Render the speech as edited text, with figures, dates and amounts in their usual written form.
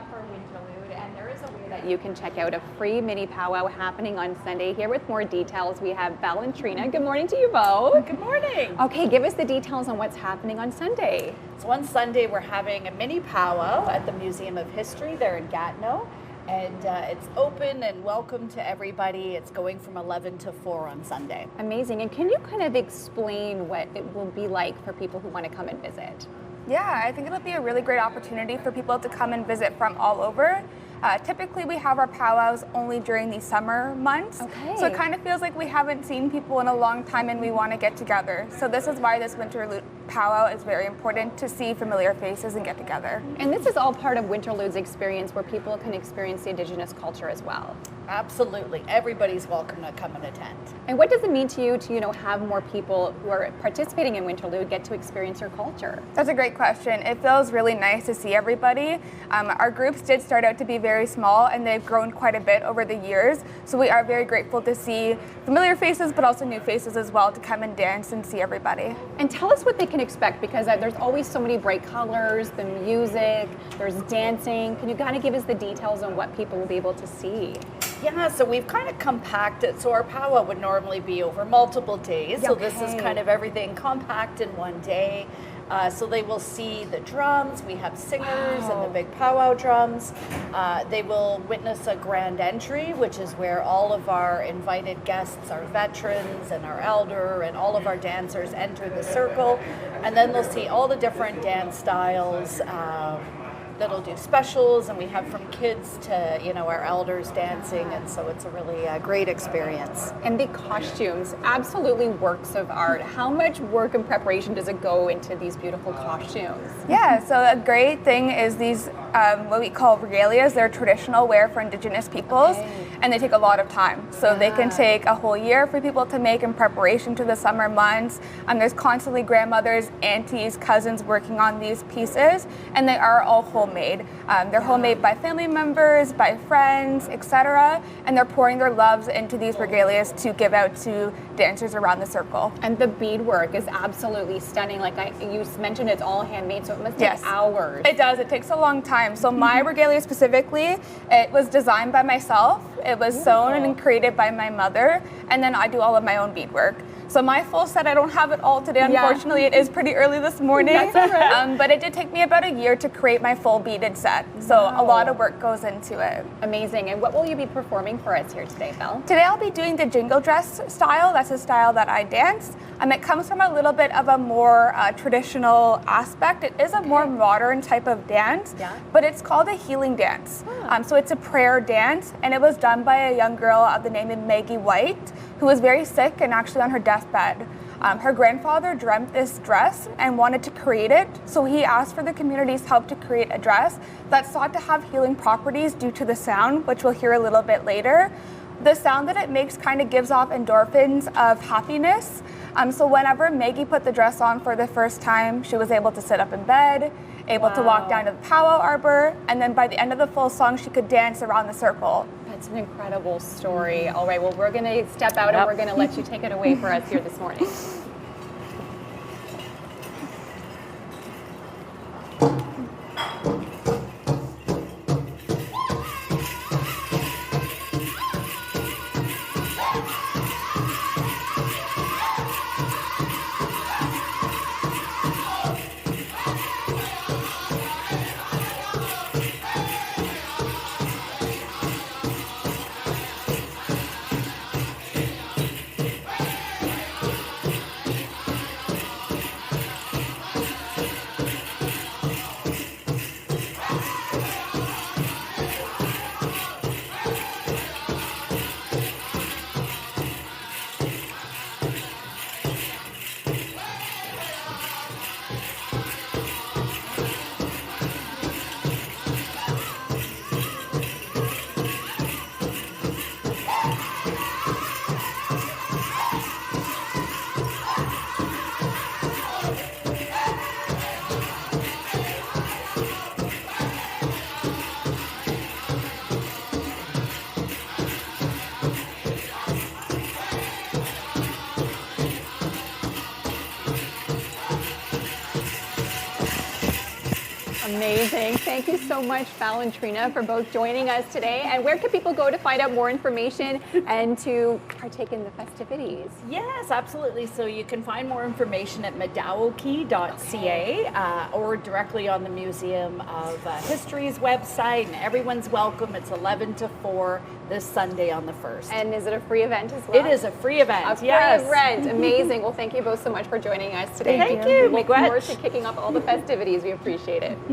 up for Winterlude, and there is a way that you can check out a free mini powwow happening on Sunday. Here with more details, we have Belle and Trina. Good morning to you both. Good morning. Okay, give us the details on what's happening on Sunday. So on Sunday, we're having a mini powwow at the Museum of History there in Gatineau. And it's open and welcome to everybody. It's going from 11 to 4 on Sunday. Amazing. And can you kind of explain what it will be like for people who want to come and visit? Yeah, I think it'll be a really great opportunity for people to come and visit from all over. Typically, we have our powwows only during the summer months. Okay. So it kind of feels like we haven't seen people in a long time and we want to get together. So this is why this Winterlude powwow is very important, to see familiar faces and get together. And this is all part of Winterlude's experience, where people can experience the Indigenous culture as well. Absolutely. Everybody's welcome to come and attend. And what does it mean to you to, have more people who are participating in Winterlude get to experience your culture? That's a great question. It feels really nice to see everybody. Our groups did start out to be very small, and they've grown quite a bit over the years. So we are very grateful to see familiar faces, but also new faces as well, to come and dance and see everybody. And tell us what they can expect, because there's always so many bright colors, the music, there's dancing. Can you kind of give us the details on what people will be able to see? Yeah, so we've kind of compacted. So our powwow would normally be over multiple days. So this is kind of everything compact in one day. So they will see the drums. We have singers and the big powwow drums. They will witness a grand entry, which is where all of our invited guests, our veterans and our elder and all of our dancers enter the circle. And then they'll see all the different dance styles. That'll do specials, and we have from kids to our elders dancing, and so it's a really great experience. And the costumes, absolutely works of art. How much work and preparation does it go into these beautiful costumes? Yeah, so a great thing is these what we call regalias. They're traditional wear for Indigenous peoples, and they take a lot of time. So they can take a whole year for people to make in preparation to the summer months. There's constantly grandmothers, aunties, cousins working on these pieces, and they are all homemade. They're homemade by family members, by friends, etc. And they're pouring their loves into these regalias to give out to dancers around the circle. And the beadwork is absolutely stunning. Like you mentioned, it's all handmade, so it must take hours. It does. It takes a long time. So my regalia specifically, it was designed by myself. It was sewn and created by my mother, and then I do all of my own beadwork. So my full set, I don't have it all today, unfortunately. It is pretty early this morning. That's all right. But it did take me about a year to create my full beaded set. So a lot of work goes into it. Amazing. And what will you be performing for us here today, Belle? Today I'll be doing the jingle dress style. That's a style that I dance. It comes from a little bit of a more traditional aspect. It is a more modern type of dance, but it's called a healing dance. So it's a prayer dance, and it was done by a young girl of the name of Maggie White, who was very sick and actually on her deathbed. Her grandfather dreamt this dress and wanted to create it, so he asked for the community's help to create a dress that's thought to have healing properties due to the sound, which we'll hear a little bit later. The sound that it makes kind of gives off endorphins of happiness. So whenever Maggie put the dress on for the first time, she was able to sit up in bed, able to walk down to the powwow arbor, and then by the end of the full song, she could dance around the circle. That's an incredible story. All right, well, we're going to step out and we're going to let you take it away for us here this morning. Amazing. Thank you so much, Val and Trina, for both joining us today. And where can people go to find out more information and to partake in the festivities? Yes, absolutely. So you can find more information at medawoki.ca or directly on the Museum of History's website. And everyone's welcome. It's 11 to 4 this Sunday on the 1st. And is it a free event as well? It is a free event, yes. Free event. Amazing. Well, thank you both so much for joining us today. Thank you. We look forward to kicking off all the festivities. We appreciate it.